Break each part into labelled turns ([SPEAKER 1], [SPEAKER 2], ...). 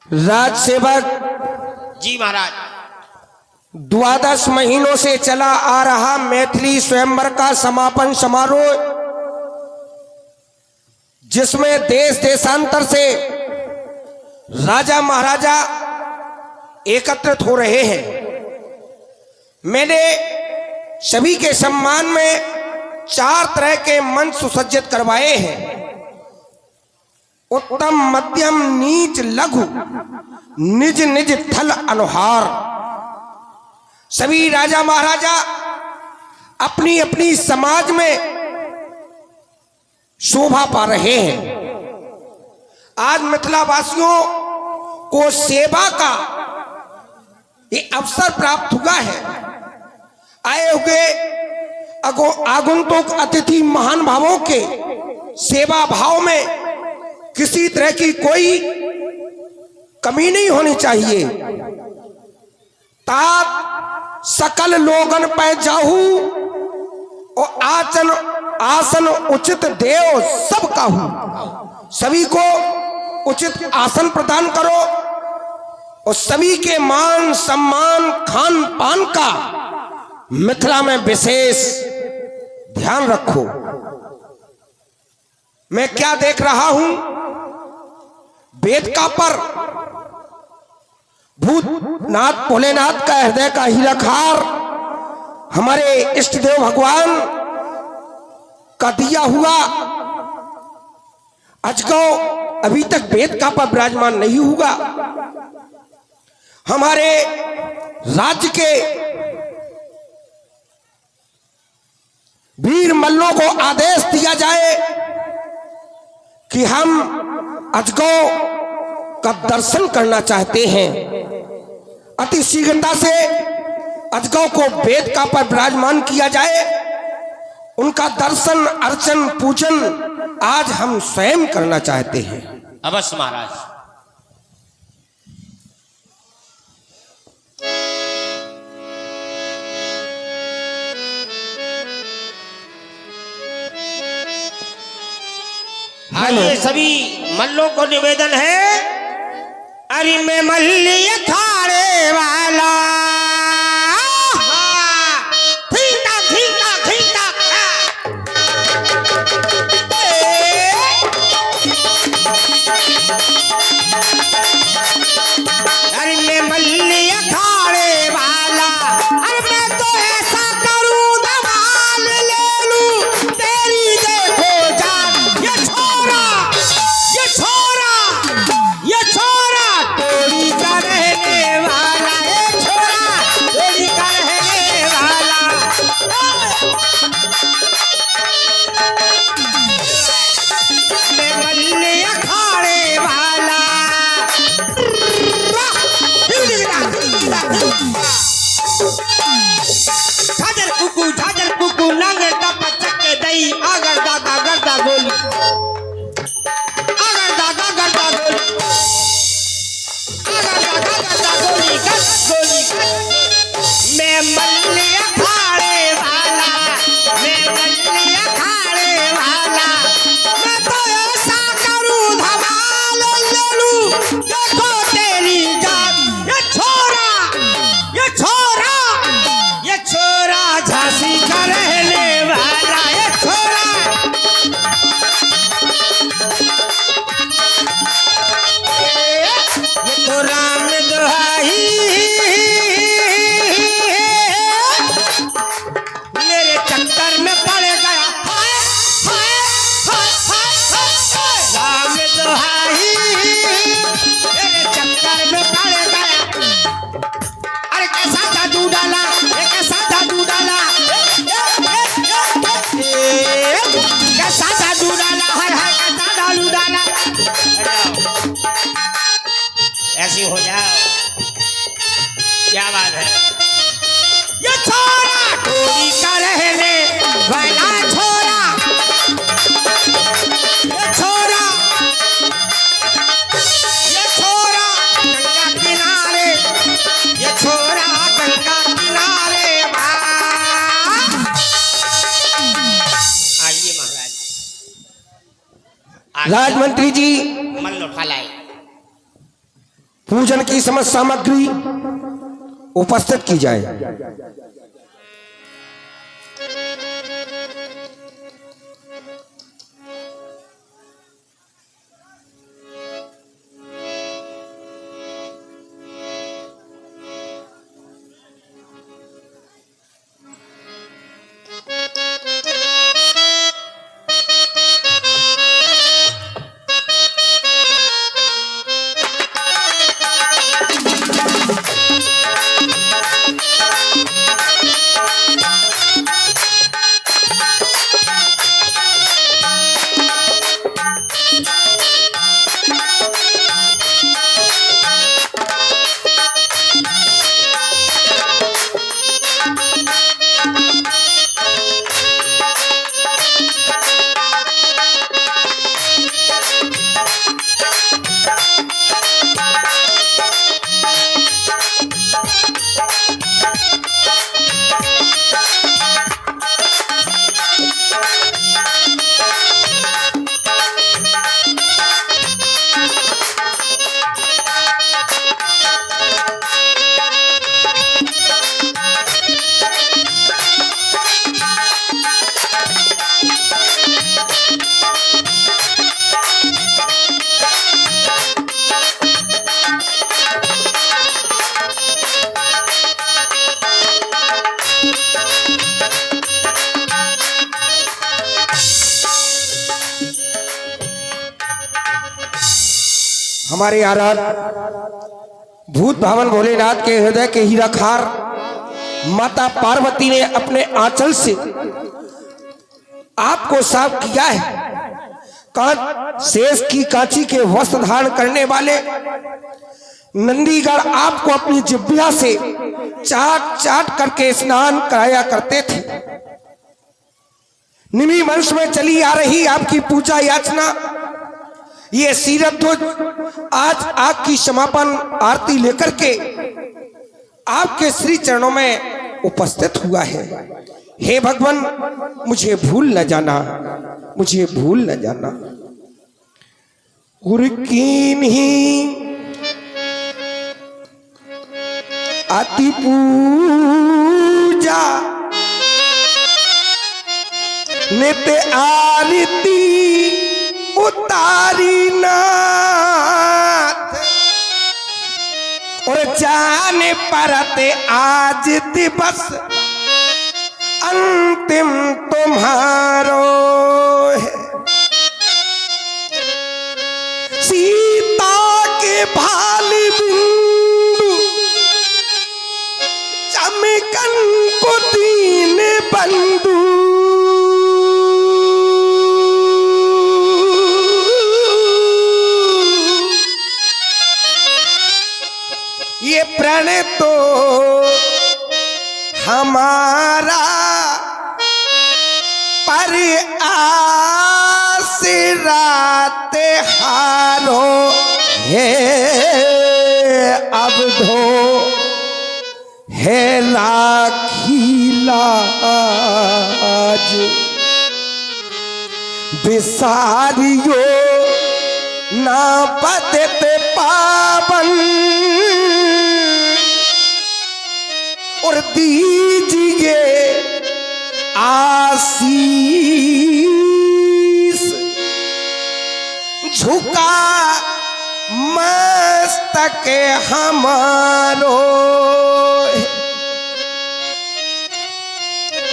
[SPEAKER 1] राज सेवक
[SPEAKER 2] जी महाराज।
[SPEAKER 1] 12 महीनों से चला आ रहा मैथिली स्वयंवर का समापन समारोह, जिसमें देश देशांतर से राजा महाराजा एकत्रित हो रहे हैं, मैंने सभी के सम्मान में 4 तरह के मंच सुसज्जित करवाए हैं। उत्तम, मध्यम, नीच, लघु, निज निज थल अनुहार। सभी राजा महाराजा अपनी अपनी समाज में शोभा पा रहे हैं। आज मिथिला वासियों को सेवा का ये अवसर प्राप्त हुआ है। आए हुए आगंतुक अतिथि महान भावों के सेवा भाव में किसी तरह की कोई कमी नहीं होनी चाहिए। तात सकल लोगन पै जाहू और आसन उचित देव सब काहू। सभी को उचित आसन प्रदान करो और सभी के मान सम्मान खान पान का मिथिला में विशेष ध्यान रखो। मैं क्या देख रहा हूं, वेदिका पर भूतनाथ भोलेनाथ का हृदय का हीराखार हमारे इष्ट देव भगवान का दिया हुआ अजगौ अभी तक वेदिका पर विराजमान नहीं हुआ। हमारे राज्य के वीर मल्लों को आदेश दिया जाए कि हम अजगौ का दर्शन करना चाहते हैं। अति शीघ्रता से अजगौ को वेदिका पर विराजमान किया जाए। उनका दर्शन अर्चन पूजन आज हम स्वयं करना चाहते हैं।
[SPEAKER 2] अवश्य महाराज। आइए सभी मल्लों को निवेदन है, अरे मैं मल्ली अखाड़े वाला, ठीका ठीका ठीका, अरे मैं मल्ली अखाड़े वाला, अरे मैं तो ऐसा करूं धमाल ले लूं तेरी देखो जान। ये छोरा टोली का रहने वाला, ये छोरा टोली का रहने वाला। मैं मल्ली अखाड़े वाला, झाजर कुकू नांगे टप चक्के दई अगर दादा गर्दा गोली, अगर दादा गर्दा गोली, अगर दादा गर्दा गोली गोली। मैं मल्ली अखाड़े वाला, मैं मल्ली अखाड़े वाला, मैं तो ऐसा करूं धमाल ले लूं देखो तेरी जान। ये छोरा झांसी का रहने वाला, ये छोरा ये तो राम दुहाई मेरे चक्कर में पड़ गया। हाय हाय हाय हाय हाय, राम दुहाई मेरे चक्कर में पड़ गया। अरे कैसा जादू डाला, कैसा जादू डाला, कैसा जादू डाला, हर हर कैसा जादू डाला। ऐसी हो जाओ, क्या बात है। ये छोरा टोली का रहने वाला, छोरा ये छोरा, ये छोरा गंगा किनारे, ये छोरा गंगा किनारे। आइए महाराज,
[SPEAKER 1] राजमंत्री जी
[SPEAKER 2] मल्ल उठा लाए।
[SPEAKER 1] पूजन की समस्त सामग्री उपस्थित की जाए। हमारे आराध भूत भावन भोलेनाथ के हृदय के हीरा खार माता पार्वती ने अपने आंचल से आपको साफ किया है। शेष की कांची के वस्त्र धारण करने वाले नंदीगढ़ आपको अपनी जिह्वा से चाट चाट करके स्नान कराया करते थे। निमि वंश में चली आ रही आपकी पूजा याचना, ये सीरत ध्वज आज आपकी समापन आरती लेकर के आपके श्री चरणों में उपस्थित हुआ है। हे भगवान, मुझे भूल न जाना, मुझे भूल न जाना। उर्कीन ही अति पूजा नित्य आरती उतारी नाथ, और जाने परते आज दिवस अंतिम तुम्हारो है। सीता के भाल बिंदु चमकन को दीन बंधु, ये प्रण तो हमारा पर आसरात हारो है। अब धो है राखी लाज, बिसारियो ना पतित पावन, और दीजिए आशीष झुका मस्तक हमारो।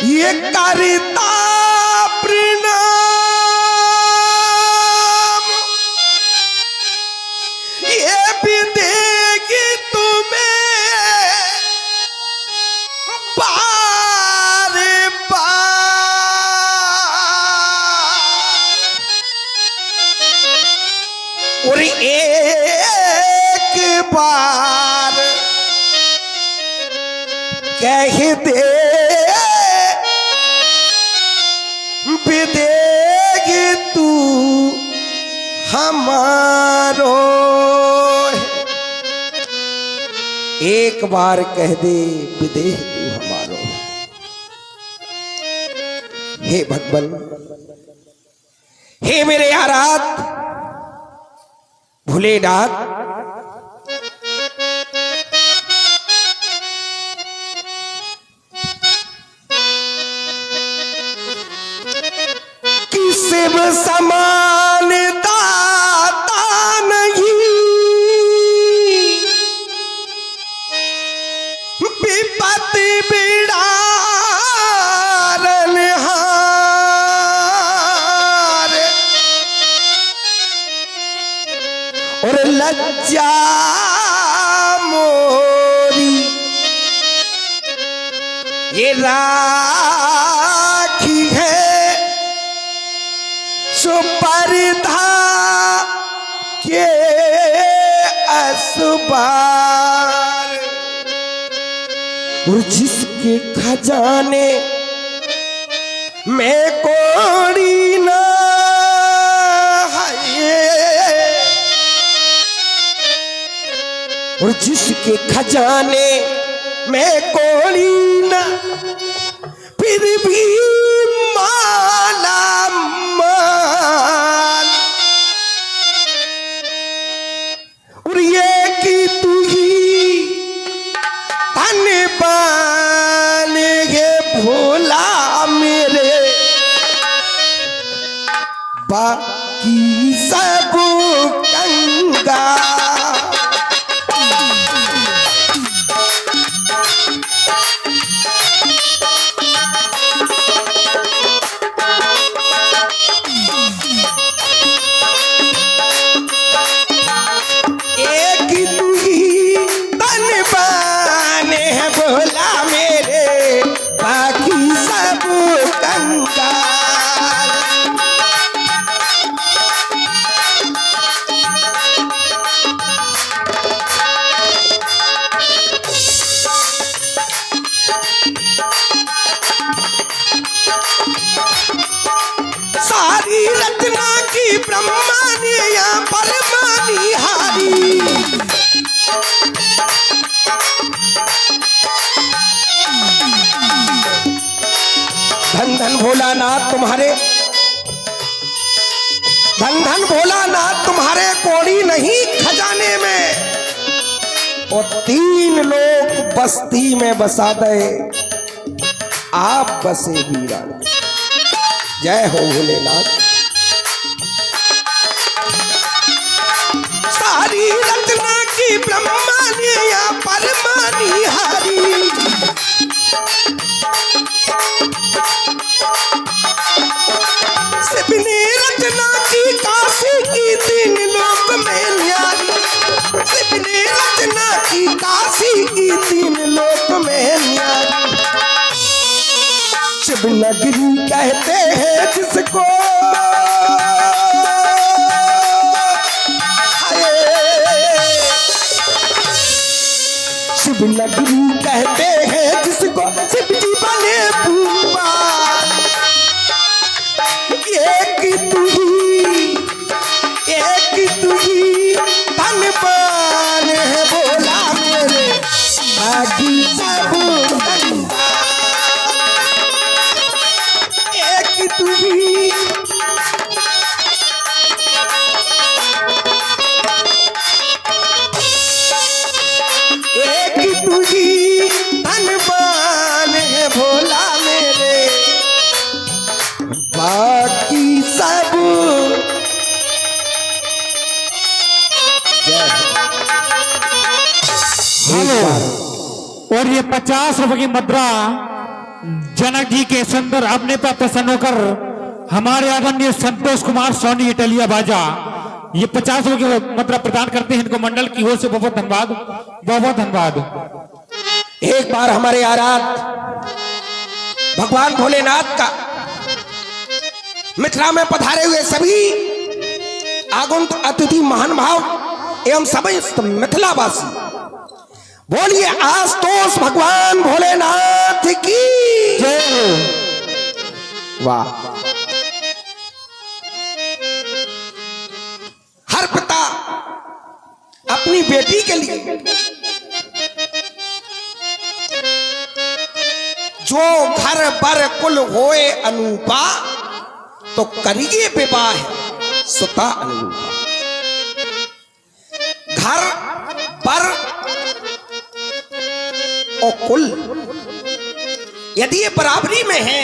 [SPEAKER 1] ये करता प्रणाम, ये भी देगी तुम्हें बार बार, और एक बार कह दे विदेगी तू हमारो। एक बार कह दे विदेह तू हमारो। हे भगवान, हे मेरे आराध भोलेनाथ, शिव समान दाता नहीं, विपत्ति बिड़ारनहार, और लज्जा मोरी ये राखी है सुपर्धा के असबार, और जिसके खजाने में कोड़ी ना है, और जिसके खजाने में कोड़ी ना, फिर भी माला माल, और ये कि तू ही धन बन गे भोला मेरे, बाकी सब गंगा। सारी रचना की ब्रह्मानी या परमानी हारी, धन धन भोलानाथ तुम्हारे, धन धन भोलानाथ तुम्हारे कोड़ी नहीं खजाने में, और 3 लोग बस्ती में बसा दे, आप बसे वीरान। जय हो भोलेनाथ। सारी रचना की ब्रह्मानी या परमानी हारी, शिव ने रचना की काशी की 3 लोक में न्यारी, शिव ने रचना की काशी की 3 लोक में न्यारी, शिव नगरी कहते हैं जिसको, शिव नगरी कहते हैं जिसको, शिव जी बने पूपा, एक तू ही धनवान है भोला मेरे, बाकी सब गंगा। एक तू ही, एक तू ही धनवान है भोला मेरे, बाकी सब।
[SPEAKER 3] और ये 50 रुपए की मुद्रा जनक जी के सुंदर अपने पर प्रसन्न होकर हमारे आदरणीय संतोष कुमार सोनी इटलिया बाजा ये 50 रुपए की मुद्रा प्रदान करते हैं। इनको मंडल की ओर से बहुत धन्यवाद, बहुत धन्यवाद।
[SPEAKER 1] एक बार हमारे आराध भगवान भोलेनाथ का मिथिला में पधारे हुए सभी आगंतुक अतिथि महान भाव एवं समस्त मिथिलावासी बोलिए आस्तोष भगवान भोलेनाथ की
[SPEAKER 3] जय हो।
[SPEAKER 1] वाह। हर पिता अपनी बेटी के लिए जो घर बर कुल होए अनूपा तो करिए विवाह सुता अनूपा। घर पर और कुल यदि ये बराबरी में है,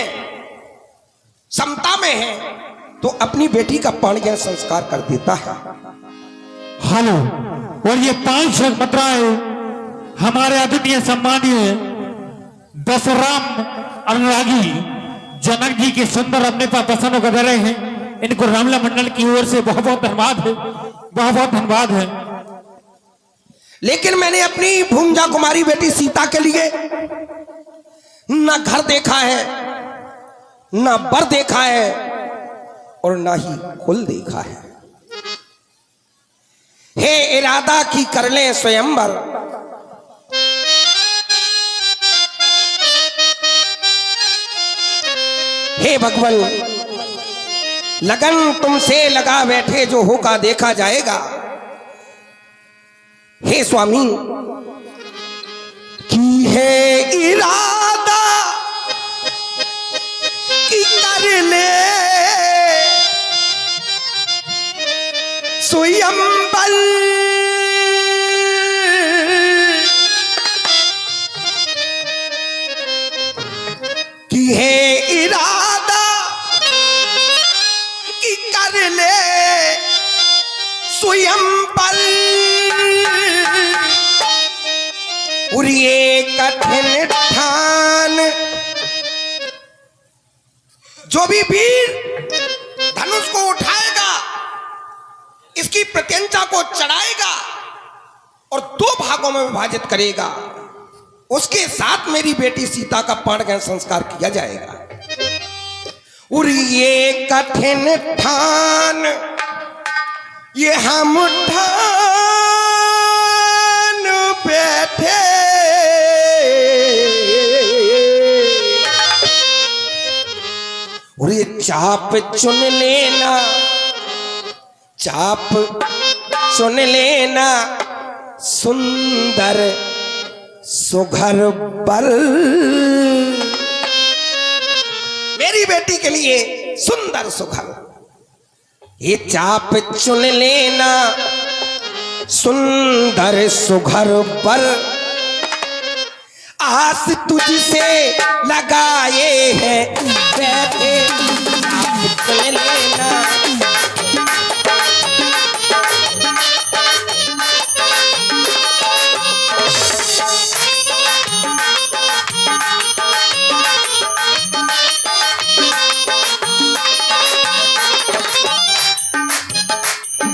[SPEAKER 1] समता में है, तो अपनी बेटी का पाणिग्रहण संस्कार कर देता है।
[SPEAKER 3] हेलो, और ये 5 मुद्राएं हमारे आदरणीय सम्मानीय दशराम अनुरागी जनक जी के सुंदर अपने प्रसन्न कर रहे हैं। इनको रामला मंडल की ओर से बहुत बहुत धन्यवाद है, बहुत बहुत धन्यवाद है।
[SPEAKER 1] लेकिन मैंने अपनी भूंजा कुमारी बेटी सीता के लिए ना घर देखा है, ना बर देखा है, और ना ही कुल देखा है। हे इरादा की कर ले स्वयंवर, हे भगवान लगन तुमसे लगा बैठे, जो होगा देखा जाएगा। हे स्वामी की है इरादा की कर ले स्वयंवर, की है इरादा की कर ले स्वयंवर, और ये कठिन ठान, जो भी वीर धनुष को उठाएगा, इसकी प्रत्यंचा को चढ़ाएगा और 2 भागों में विभाजित करेगा, उसके साथ मेरी बेटी सीता का पाणिग्रहण संस्कार किया जाएगा। और ये कठिन ठान, ये हम ठान बैठे, और ये चाप चुन लेना, चाप चुन लेना सुंदर सुघर बर, मेरी बेटी के लिए सुंदर सुघर, ये चाप चुन लेना सुंदर सुघर बर, आस तुझसे लगाए हैं बैठे, चाप चुन लेना।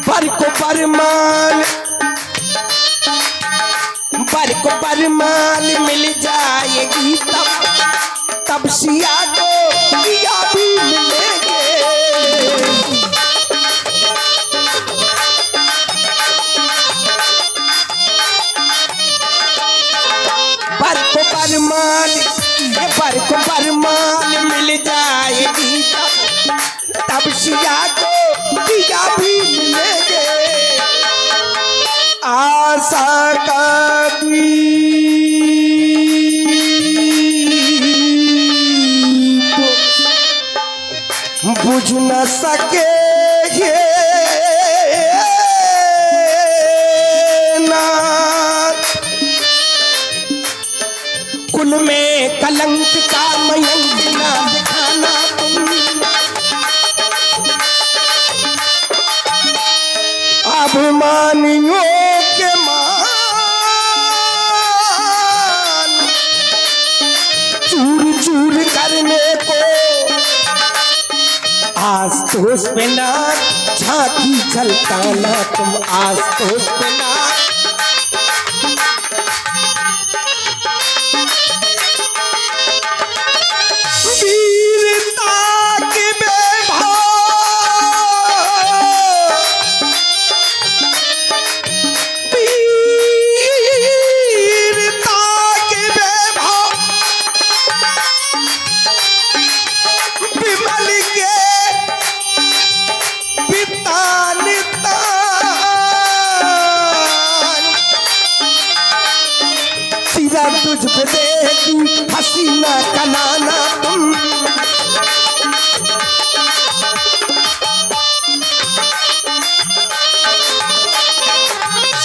[SPEAKER 1] बर को बरमान मिल जाएगी, तब सिया को पिया भी मिलेंगे। बर को बरमान मिल जाएगी, तब सिया को पिया भी मिलेंगे। आशा का बुझ न सके नाथ, कुल में कलंक का मयंक ना दिखाना तुम, अभिमानियों के मान चूर चूर करने को, आस्तोष पे ना झांकी झलकाना तुम, आस्तोष पे ना। वीरता के बेभाव, वीरता के बेभाव, विमल के पितान सिरा तुझ पे देखी हसीना कनाना तुम,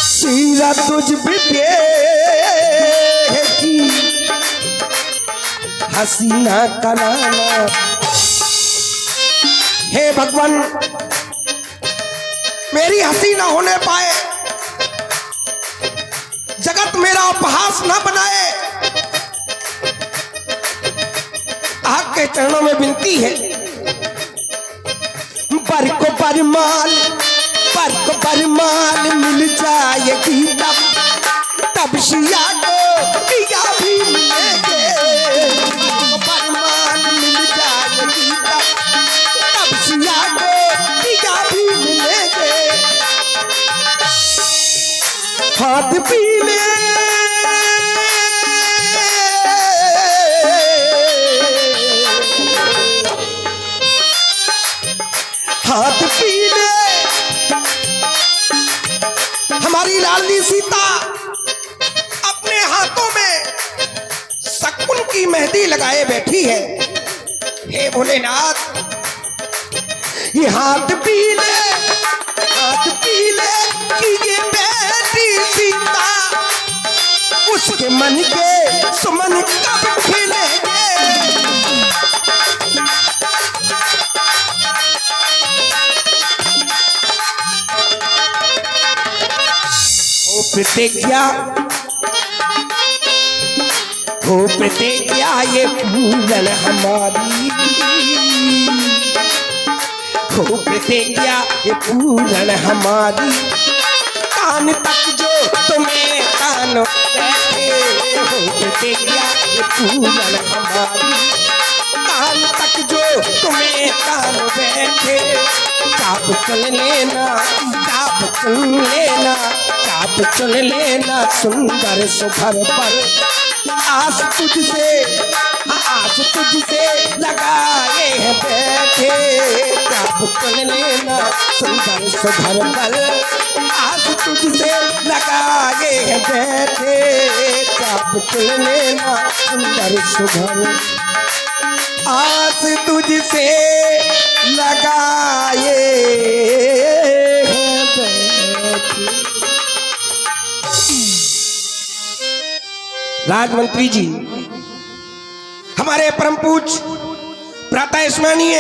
[SPEAKER 1] सिरा तुझ पे देखी हसीना कनाना। हे भगवान मेरी हंसी ना होने पाए, जगत मेरा उपहास ना बनाए। आपके चरणों में विनती है, बर को बरमाल मिल जाएगी तब सिया को पिया भी मिलेंगे। बरमाल मिल जाएगी तब सिया को पिया भी मिलेंगे। हाथ पीले हाथ पीले हमारी लाडली सीता अपने हाथों में शकुन की मेहंदी लगाए बैठी है। हे भोलेनाथ, ये हाथ पीले कि ये बेटी सीता, उसके मन के सुमन कब खिलेंगे। हो प्रतिज्ञा ये पूरन हमारी, हो प्रतिज्ञा ये पूरन हमारी। कान तक जो तुम्हें कान बैठे, हो प्रतिज्ञा ये पूरन हमारी। कान तक जो तुम्हें कान बैठे, चाप चुन लेना, चाप चुन लेना, चाप चुन लेना सुंदर सुभर पर। आस तुझसे लगाए हैं बैठे, चाप चुन लेना सुंदर सुभर पर। आस तुझसे लगाए हैं बैठे, चाप चुन लेना सुंदर सुभर। आस तुझसे लगाए हैं बैठे। राजमंत्री जी, हमारे परम पूज्य प्रातः स्मरणीय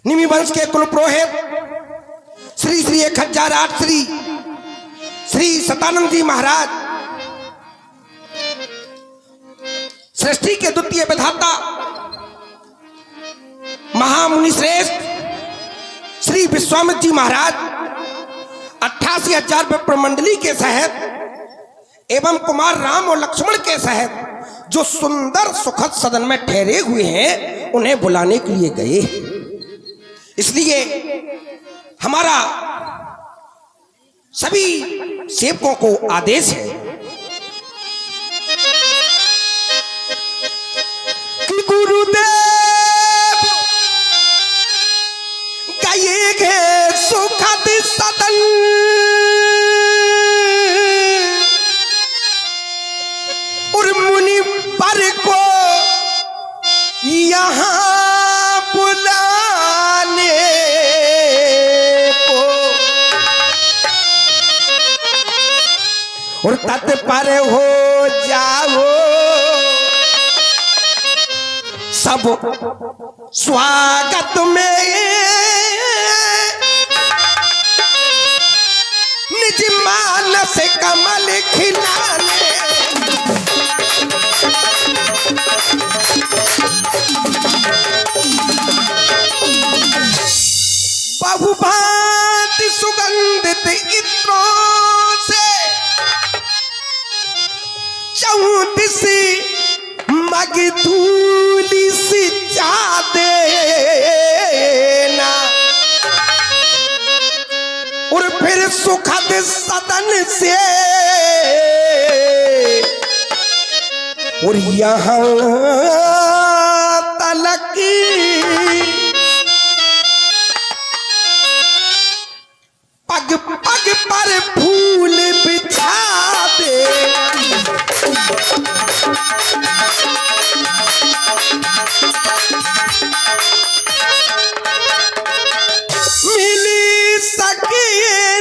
[SPEAKER 1] निमि वंश के कुल पुरोहित श्री श्री 1008 श्री सतानंद जी महाराज, सृष्टि के द्वितीय विधाता महामुनि श्रेष्ठ श्री विश्वामित्र जी महाराज 88,000 विप्र मंडली के सहित एवं कुमार राम और लक्ष्मण के सहित जो सुंदर सुखद सदन में ठहरे हुए हैं, उन्हें बुलाने के लिए गए। इसलिए हमारा सभी सेवकों को आदेश है कि गुरुदेव गए हैं सुखद सदन, और मुनि पर को यहाँ बुलाने को, और तत्पर हो जाओ सब स्वागत में निज मानस कमल खिलाने। बहुभांति सुगंधित इत्रों से 34 मगधूली सिंचा देना, और फिर सुखद सदन से और यहाँ तलक पग पग पर फूल बिछा दे। मिली सके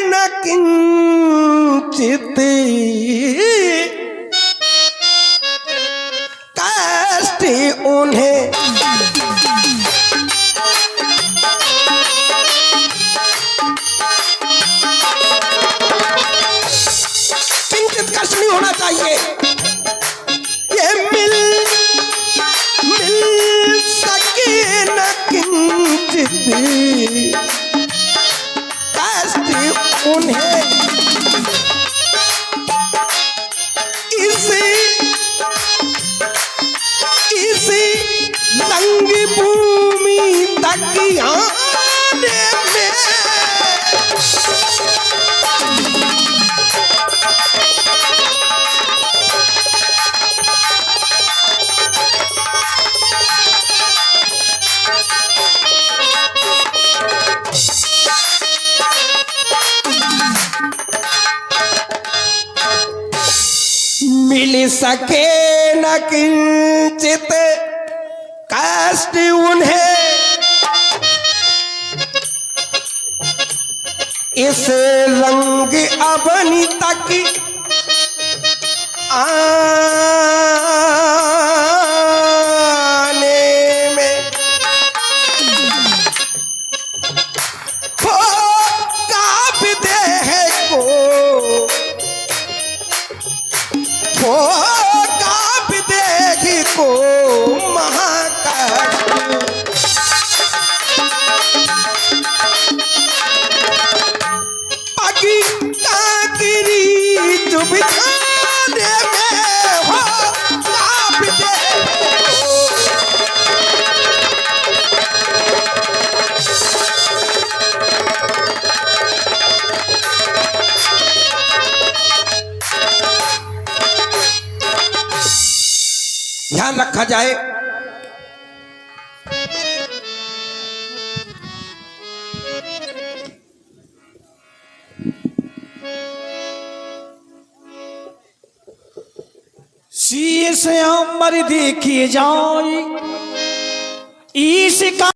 [SPEAKER 1] न किंचित कष्ट उन्हें, कष्ट उन्हें इसी रंग भूमि तक आने में मिल सके न किंचित कष्ट उन्हें इस रंग अबनी तक आने में हो काप देह को हो काप देह को महाकष्ट पगी काकरी चुभ खाने में हो काप देह को ध्यान रखा जाए।
[SPEAKER 2] शीश अमर देखी जाए इसका